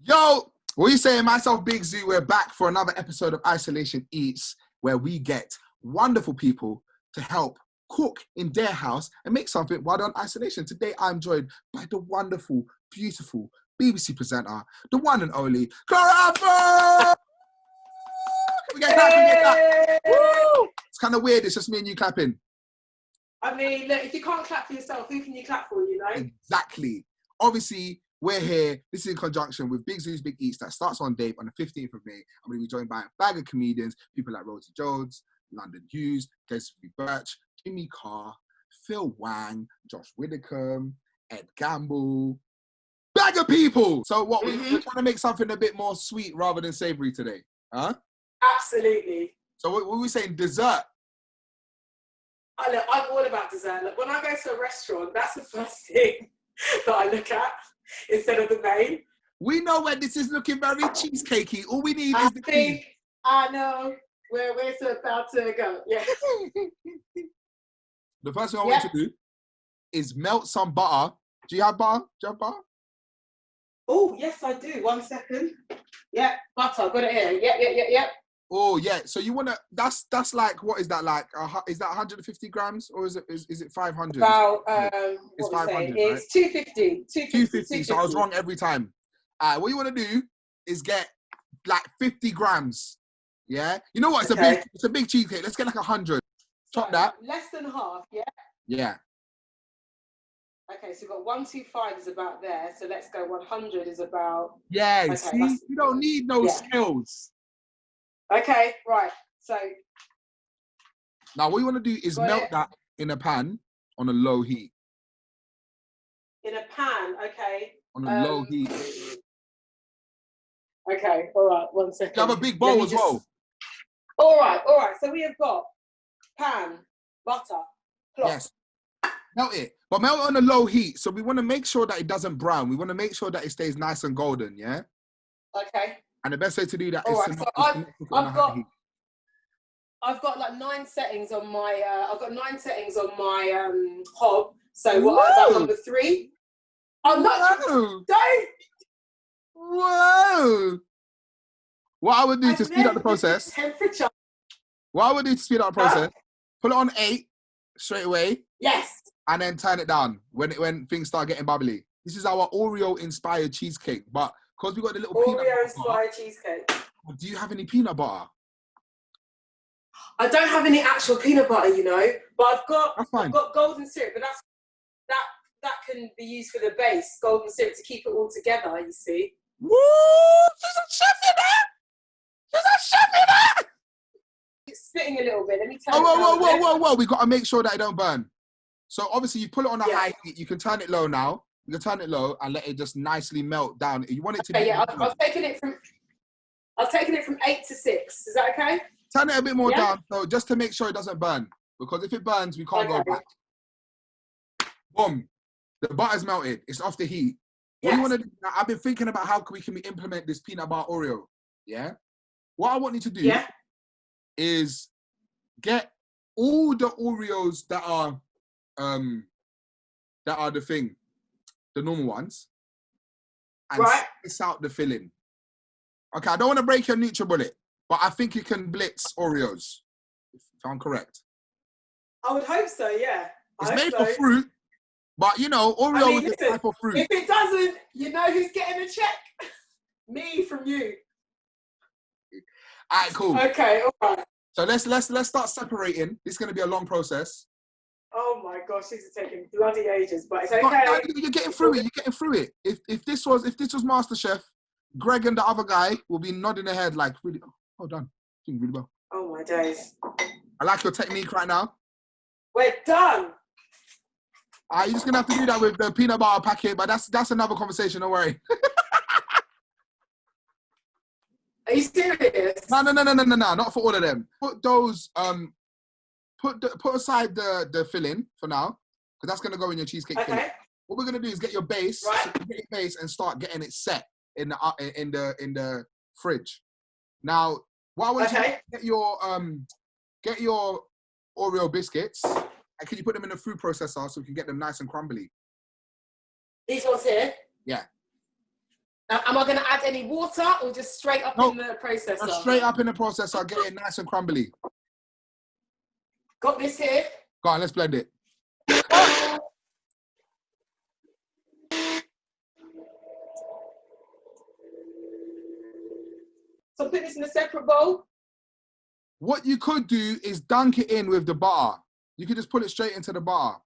Yo, what are you saying? Myself, Big Zuu, we're back for another episode of Isolation Eats, where we get wonderful people to help cook in their house and make something while they're on isolation. Today, I'm joined by the wonderful, beautiful BBC presenter, the one and only Clara Amfo! Can we get clap? Can we get clap? Woo! It's kind of weird. It's just me and you clapping. I mean, look, if you can't clap for yourself, who can you clap for, you know? Exactly. Obviously, we're here. This is in conjunction with Big Zoo's Big Eats that starts on Dave on the 15th of May. I'm going to be joined by a bag of comedians, people like Rosie Jones, London Hughes, Desiree Birch, Jimmy Carr, Phil Wang, Josh Widdicombe, Ed Gamble. Bag of people! So what, we're trying to make something a bit more sweet rather than savoury today, huh? Absolutely. So what are we saying? Dessert? Look, I'm all about dessert. Look, when I go to a restaurant, that's the first thing that I look at instead of the main. We know where this is looking very cheesecakey. All we need is the cheese. I know where we're about to go. Yeah. The first thing I want you to do is melt some butter. Do you have butter? Oh, yes, I do. 1 second. Yeah, butter. Got it here. Yep. Oh, yeah. So you want to, that's like, what is that like? Is that 150 grams or is it 500? About, it's what 500, right? It's 250. 250. So I was wrong every time. What you want to do is get like 50 grams. Yeah. You know what? It's a big cheesecake. Let's get like 100. Chop that. Less than half, yeah? Yeah. Okay, so we've got 125 is about there. So let's go 100 is about... Yeah, okay, see? You don't need no scales. Okay, right. So... Now, what you want to do is melt that in a pan on a low heat. In a pan, okay. On a low heat. Okay, all right, 1 second. You have a big bowl as well. All right. So we have got pan, butter, cloth. Yes. Melt it. But melt it on a low heat. So we want to make sure that it doesn't brown. We want to make sure that it stays nice and golden, yeah? Okay. And the best way to do that is right, to so not cook it on a high heat. I've got like 9 settings on my hob. So what about number 3? I'm not. Don't. Whoa. What I would do to speed up the process. Temperature. What I would do to speed up the process, put it on 8 straight away. Yes. And then turn it down when things start getting bubbly. This is our Oreo-inspired cheesecake, but because we got the little peanut butter. Oreo-inspired cheesecake. Do you have any peanut butter? I don't have any actual peanut butter, you know, but I've got golden syrup, but that can be used for the base, golden syrup, to keep it all together, you see. Woo! She's a chef in there! It's spitting a little bit. Let me tell you. Whoa. We got to make sure that it don't burn. So obviously you put it on a high heat. You can turn it low now. You can turn it low and let it just nicely melt down. You want it to be... Yeah, I've taken it from 8 to 6. Is that okay? Turn it a bit more down, so just to make sure it doesn't burn. Because if it burns, we can't go back. Boom. The butter's melted. It's off the heat. What you want to do? I've been thinking about how we can implement this peanut butter Oreo. Yeah? What I want you to do is get all the Oreos that are the normal ones, and slice out the filling. Okay, I don't want to break your NutriBullet, but I think you can blitz Oreos, if I'm correct. I would hope so, yeah. It's made for fruit, but you know, Oreo is a type of fruit. If it doesn't, you know who's getting a check? Me from you. All right, cool. Okay, all right. So let's start separating. This is going to be a long process. Oh my gosh, this is taking bloody ages, but it's okay. No, you're getting through it. If this was MasterChef, Greg and the other guy will be nodding their head like, really, oh, done. Doing really well. Oh my days. I like your technique right now. We're done. You're just gonna have to do that with the peanut butter packet, but that's another conversation. Don't worry. Are you serious? No, not for all of them. Put those put aside the filling for now, because that's gonna go in your cheesecake filling. What we're gonna do is get your base, so get your base and start getting it set in the fridge. Now, what I want you to get your Oreo biscuits, and can you put them in a food processor so we can get them nice and crumbly? These ones here? Yeah. Am I going to add any water or just straight up in the processor? Straight up in the processor, get it nice and crumbly. Got this here. Go on, let's blend it. So put this in a separate bowl? What you could do is dunk it in with the butter. You could just put it straight into the butter.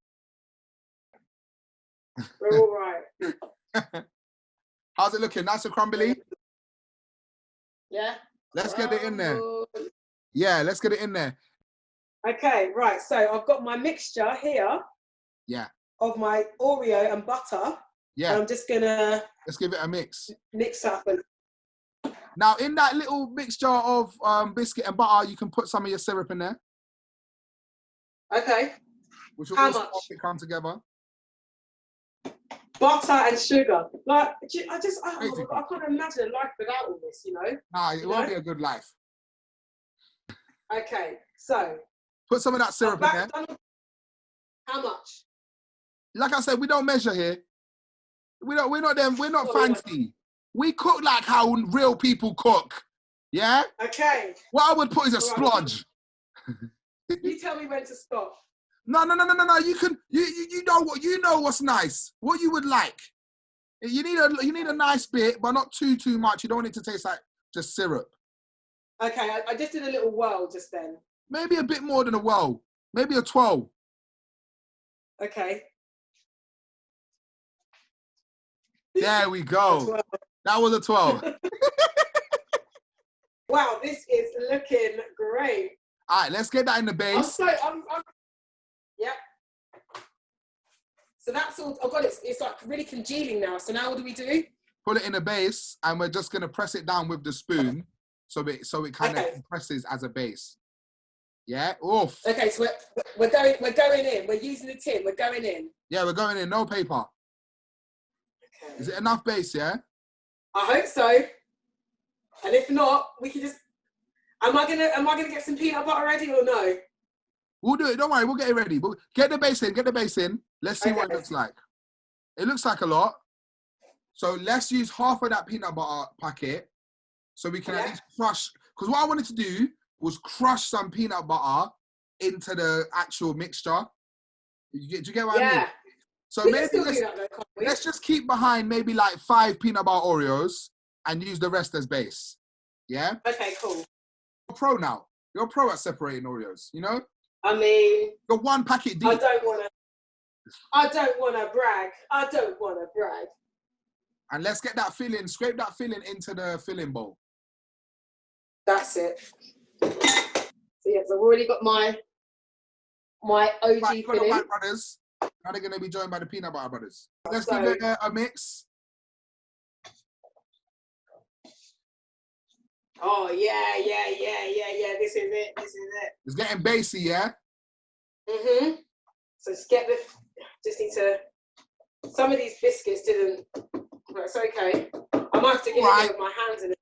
We're all right. How's it looking? Nice and crumbly? Yeah. Let's get it in there. Yeah, let's get it in there. Okay, right. So I've got my mixture here. Yeah. Of my Oreo and butter. Yeah. And I'm just gonna. Let's give it a mix. Mix up. Now, in that little mixture of biscuit and butter, you can put some of your syrup in there. Okay. Which will How also much? help it come together. Butter and sugar. Like, I can't imagine a life without all this, you know? Nah, it won't be a good life. Okay, so. Put some of that syrup in there. How much? Like I said, we don't measure here. We're not fancy. We cook like how real people cook. Yeah? Okay. What I would put is a splodge. You tell me when to stop. No. You know what's nice. What you would like. You need a nice bit, but not too much. You don't want it to taste like just syrup. Okay, I just did a little whirl just then. Maybe a bit more than a whirl. Maybe a 12. Okay. There we go. That was a 12. Wow, this is looking great. All right, let's get that in the base. Yep. So that's all. Oh God, it's like really congealing now. So now what do we do? Put it in the base, and we're just gonna press it down with the spoon, so it kind of compresses as a base. Yeah. Oof. Okay, so we're going in. We're using the tin. We're going in. Yeah, we're going in. No paper. Okay. Is it enough base? Yeah. I hope so. And if not, we can just. Am I gonna get some peanut butter ready or no? We'll do it. Don't worry. We'll get it ready. We'll get the base in. Get the base in. Let's see what it looks like. It looks like a lot. So let's use half of that peanut butter packet, so we can at least crush. Because what I wanted to do was crush some peanut butter into the actual mixture. Do you get what I mean? So maybe let's just keep behind maybe like 5 peanut butter Oreos and use the rest as base. Yeah? Okay, cool. You're a pro now. You're a pro at separating Oreos, you know? I mean... You're one packet deep. I don't want to brag. And let's get that filling, scrape that filling into the filling bowl. That's it. So yes, I've already got my OG filling. My brothers. Now they're going to be joined by the peanut butter brothers. Let's give it a mix. Oh, yeah. This is it. It's getting bassy, yeah? Mm-hmm. So just need to, some of these biscuits didn't, it's okay. I might have to get it with my hands in it.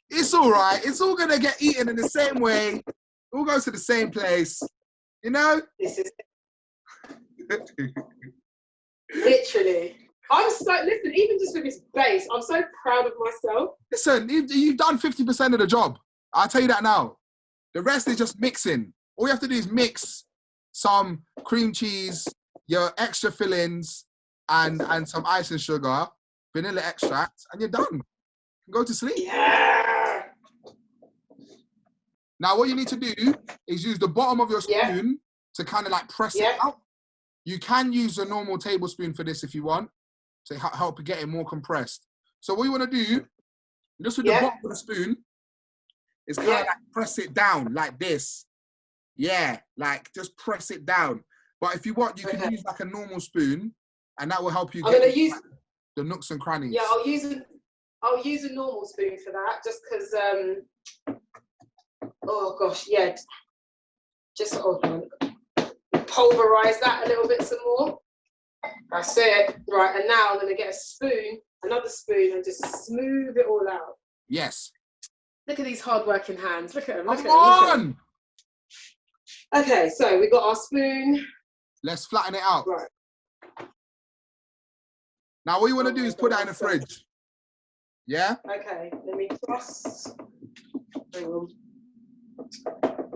It's all right. It's all going to get eaten in the same way. It all goes to the same place. You know? This is literally. Listen, even just with this base, I'm so proud of myself. Listen, you've done 50% of the job. I'll tell you that now. The rest is just mixing. All you have to do is mix some cream cheese, your extra fillings, and some ice and sugar, vanilla extract, and you're done. Go to sleep. Yeah. Now, what you need to do is use the bottom of your spoon to kind of like press it out. You can use a normal tablespoon for this if you want, to help get it more compressed. So what you want to do, just with the bottom of the spoon, is kind of like press it down like this. Yeah, like just press it down. But if you want, you can use like a normal spoon, and that will help you get the nooks and crannies. Yeah, I'll use a normal spoon for that, just because. Oh gosh, yeah. Just pulverize that a little bit some more. That's it. Right, and now I'm going to get another spoon, and just smooth it all out. Yes. Look at these hard-working hands. Look at them. Come on! Okay, so we got our spoon. Let's flatten it out. Right. Now what you want to do is put that in the fridge. Yeah? Okay, let me trust. Hang on.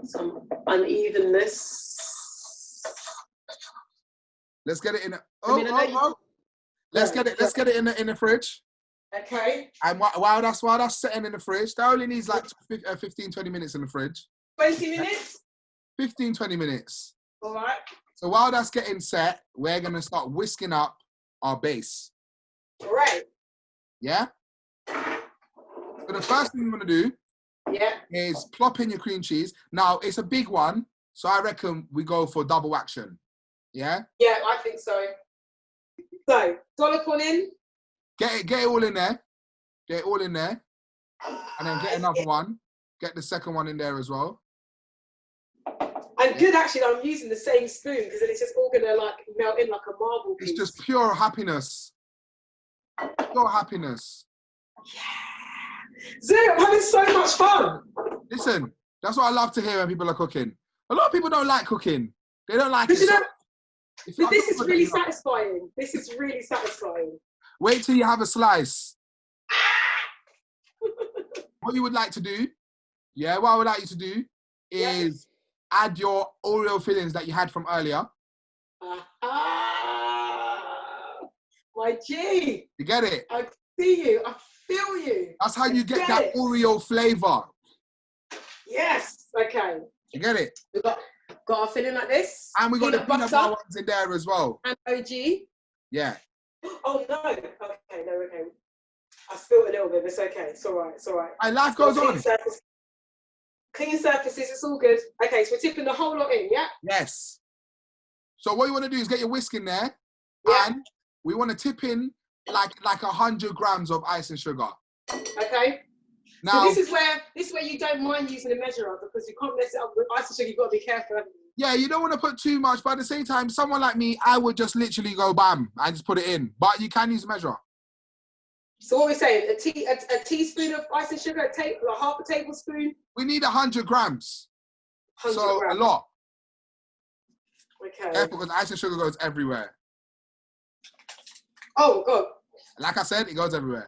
Some unevenness. Let's get it in. Let's get it in the fridge. Okay. And while that's sitting in the fridge, that only needs like 15, 20 minutes in the fridge. 20 minutes? 15, 20 minutes. All right. So while that's getting set, we're going to start whisking up our base. All right. Yeah? So the first thing we're going to do is plop in your cream cheese. Now, it's a big one, so I reckon we go for double action. Yeah? Yeah, I think so. So, dollop on in. Get it all in there. Get it all in there. And then get another one. Get the second one in there as well. And good, actually, I'm using the same spoon because then it's just all going to like melt in like a marble piece. It's just pure happiness. Pure happiness. Yeah. Zuu, I'm having so much fun. Listen, that's what I love to hear when people are cooking. A lot of people don't like cooking. They don't like it. But this is really satisfying. This is really satisfying. Wait till you have a slice. What you would like to do, what I would like you to do is add your Oreo fillings that you had from earlier. My G. You get it? I see you. I feel you. That's how you get that Oreo flavor. Yes. Okay. You get it? We've got our filling like this. And we got the peanut butter ones in there as well. And OG. Yeah. Oh no. Okay. No. Okay. I spilled a little bit. It's okay. It's all right. It's all right. And life goes on. Clean surfaces. It's all good. Okay. So we're tipping the whole lot in. Yeah. Yes. So what you want to do is get your whisk in there, and we want to tip in like 100 grams of ice and sugar. Okay. Now, so this is where you don't mind using a measurer because you can't mess it up with ice and sugar. You've got to be careful. Yeah, you don't want to put too much, but at the same time, someone like me, I would just literally go bam, I just put it in. But you can use a measurer. So what we're saying, a teaspoon of ice and sugar, half a tablespoon. We need 100 grams. 100 so grams. A lot. Okay. Careful, because ice and sugar goes everywhere. Oh God. Like I said, it goes everywhere.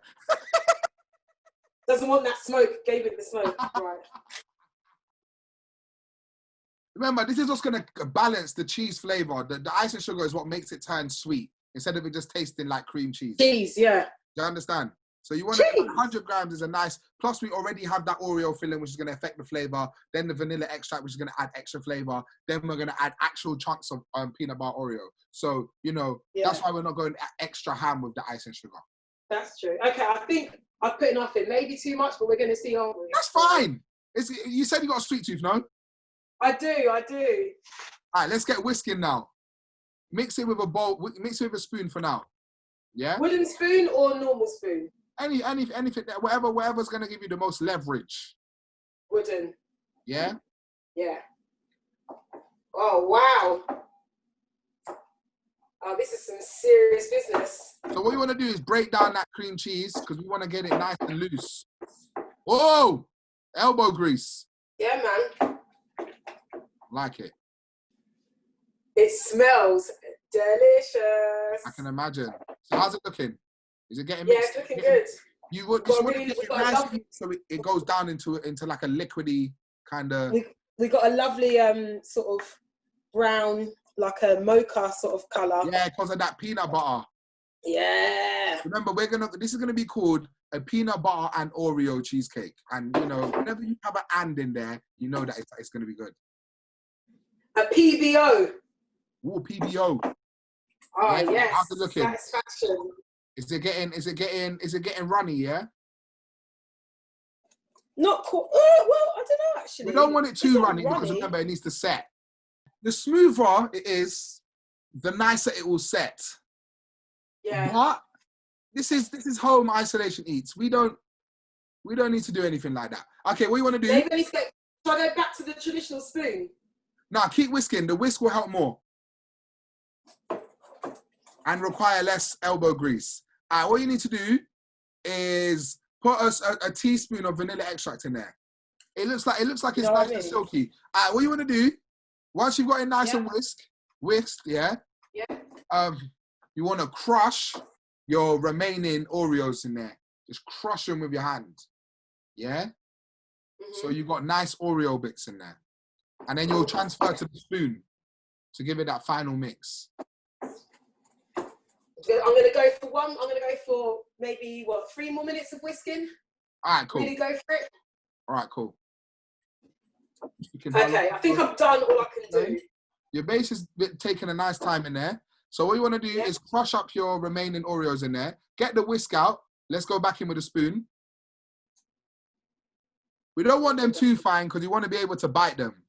Doesn't want that smoke. Gave it the smoke. Right. Remember, this is what's going to balance the cheese flavor. The ice and sugar is what makes it turn sweet instead of it just tasting like cream cheese. Cheese, yeah. Do you understand? So you want 100 grams is a nice, plus we already have that Oreo filling, which is going to affect the flavor. Then the vanilla extract, which is going to add extra flavor. Then we're going to add actual chunks of peanut butter Oreo. So, that's why we're not going extra ham with the ice and sugar. That's true. Okay, I think I've put enough in. Maybe too much, but we're going to see, aren't we? That's fine. You said you got a sweet tooth, no? I do. All right, let's get whisking now. Mix it with a bowl. Mix it with a spoon for now. Yeah. Wooden spoon or normal spoon? Anything, whatever's gonna give you the most leverage. Wooden. Yeah. Yeah. Oh wow. Oh, this is some serious business. So what you want to do is break down that cream cheese because we want to get it nice and loose. Whoa! Elbow grease. Yeah, man. Like it. It smells delicious. I can imagine. So how's it looking? Is it getting mixed? Yeah, it's looking good. You want it nice so it goes down into like a liquidy kind of. We got a lovely sort of brown, like a mocha sort of colour. Yeah, because of that peanut butter. Yeah. Remember, this is gonna be called a peanut butter and Oreo cheesecake, and whenever you have an "and" in there, you know that it's gonna be good. A PBO. Ooh, PBO. Oh yes. How's it looking? Satisfaction. Is it getting runny? Yeah. Not cool. Well, I don't know actually. We don't want it too runny because remember it needs to set. The smoother it is, the nicer it will set. Yeah. But this is home isolation eats. We don't need to do anything like that. Okay, what you want to do? Maybe shall I go back to the traditional spoon? Nah, keep whisking. The whisk will help more. And require less elbow grease. What you need to do is put a teaspoon of vanilla extract in there. It looks like it's nice and silky. What you want to do, once you've got it nice and whisked, yeah? Yeah. You want to crush your remaining Oreos in there. Just crush them with your hand. Yeah? Mm-hmm. So you've got nice Oreo bits in there. And then you'll transfer to the spoon to give it that final mix. I'm going to go for I'm going to go for maybe, 3 more minutes of whisking? All right, cool. Really go for it? All right, cool. Okay, I think I've done all I can do. Your base is taking a nice time in there. So what you want to do is crush up your remaining Oreos in there. Get the whisk out. Let's go back in with a spoon. We don't want them too fine because you want to be able to bite them.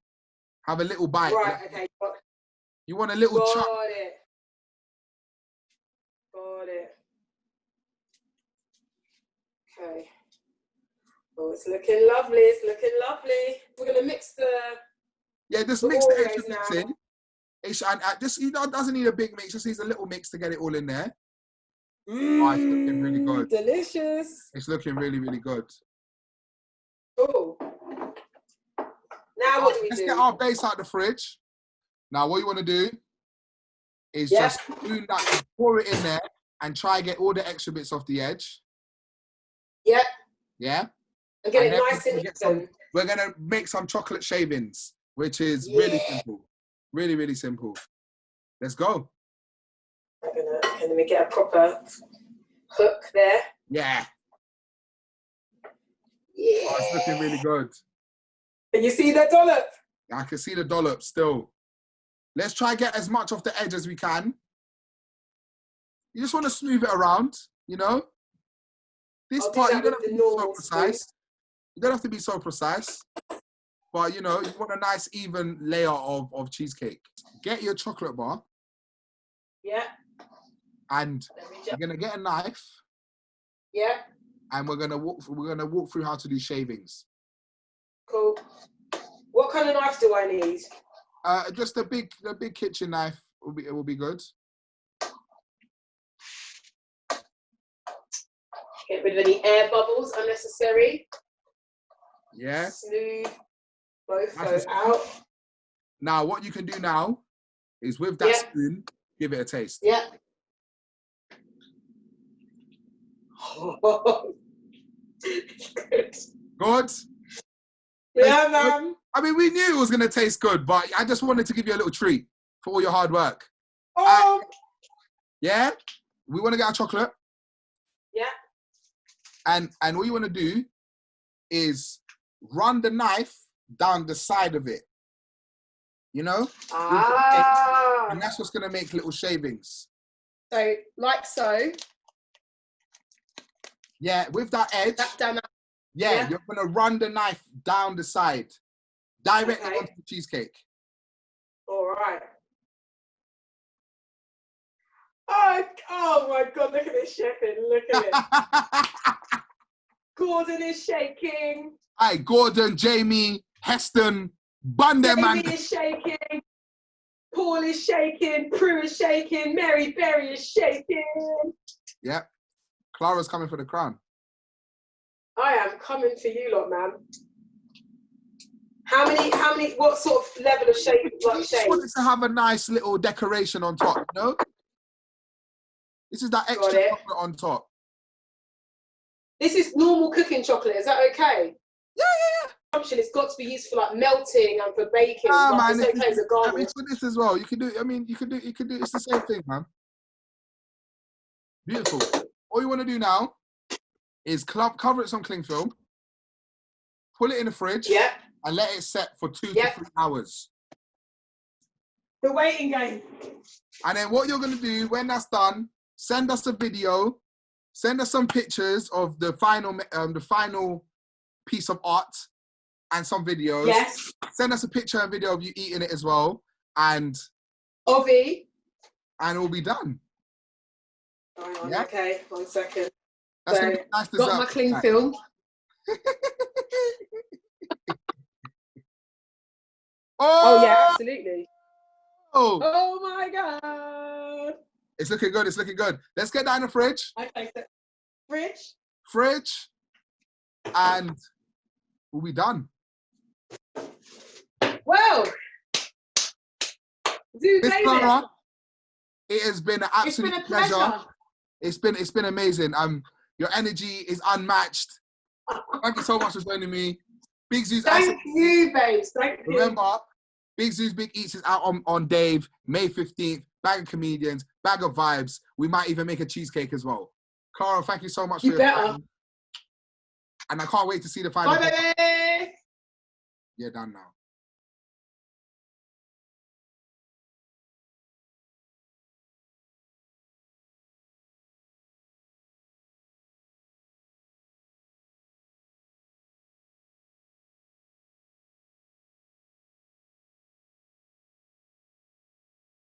Have a little bite. Right, okay. You want a little chunk. Got it. Okay. Oh, it's looking lovely. We're going to mix the just mix the extra mix in. It doesn't need a big mix, just needs a little mix to get it all in there. It's looking really good. Delicious. It's looking really, really good. Oh. Now what do we do? Let's get our base out the fridge. Now what you want to do is just spoon that, pour it in there and try and get all the extra bits off the edge. Yep. Yeah? And get it nice and even. We're going to make some chocolate shavings, which is really simple. Really, really simple. Let's go. Let me get a proper hook there. Yeah. Yeah. Oh, it's looking really good. Can you see the dollop? I can see the dollop still. Let's try and get as much off the edge as we can. You just want to smooth it around, you know? This part, you don't have to be so precise. You don't have to be so precise. But, you know, you want a nice even layer of cheesecake. Get your chocolate bar. Yeah. And you're going to get a knife. Yeah. And we're gonna walk through how to do shavings. Cool. What kind of knife do I need? Just the big kitchen knife will be good. Get rid of any air bubbles unnecessary. Yeah. Smooth both go out. Now what you can do now is with that spoon, give it a taste. Yeah. Good? Yeah, man. I mean, we knew it was going to taste good, but I just wanted to give you a little treat for all your hard work. Oh. Yeah? We want to get our chocolate. Yeah. And what you want to do is run the knife down the side of it. You know? Ah. And that's what's going to make little shavings. So, like so. Yeah, with that edge. Yeah, you're going to run the knife down the side. Directly onto the cheesecake. All right. Oh my God, look at this chefing. Look at it. Gordon is shaking. Hi, Gordon, Jamie, Heston, Bundy man. Jamie is shaking. Paul is shaking. Prue is shaking. Mary Berry is shaking. Yep. Clara's coming for the crown. I am coming for you lot, man. How many, what sort of level of shade? I just wanted to have a nice little decoration on top, you know? This is that extra chocolate on top. This is normal cooking chocolate, is that okay? Yeah. It's got to be used for like melting and for baking. Man, it's okay as a garnish. I mean, for this as well. You can do, it's the same thing, man. Beautiful. All you want to do now is cover it some cling film, pull it in the fridge, and let it set for 2 to 3 hours. The waiting game. And then what you're going to do when that's done, send us a video, send us some pictures of the final piece of art and some videos. Yes. Send us a picture and video of you eating it as well. And Ovi. And we'll be done. Hang on, okay, 1 second. That's so, nice got my cling film. Oh yeah, absolutely. Oh my God. It's looking good, it's looking good. Let's get that in the fridge. Okay, so fridge. And we'll be done. Well, Clara, it has been an absolute pleasure. It's been amazing. Your energy is unmatched. Thank you so much for joining me. Big Zoo's Thank you, babes. Thank you. Remember, Big Zoo's Big Eats is out on Dave, May 15th. Bag of comedians, bag of vibes. We might even make a cheesecake as well. Clara, thank you so much for your time. And I can't wait to see the final. Bye, baby. Yeah, done now.